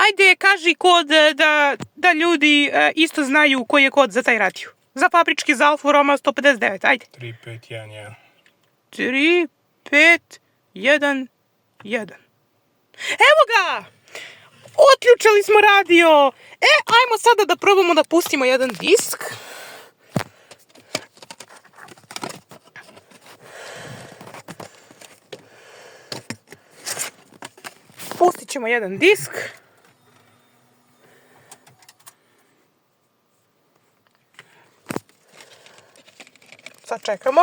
Ajde, kaži kod da ljudi isto znaju koji je kod za taj radio. Za fabrički, za Alfu, Romeo 159, ajde. 3511. 3511. Evo ga! Otključali smo radio! Ajmo sada da probamo da pustimo jedan disk. Pustit ćemo jedan disk. Sad čekamo.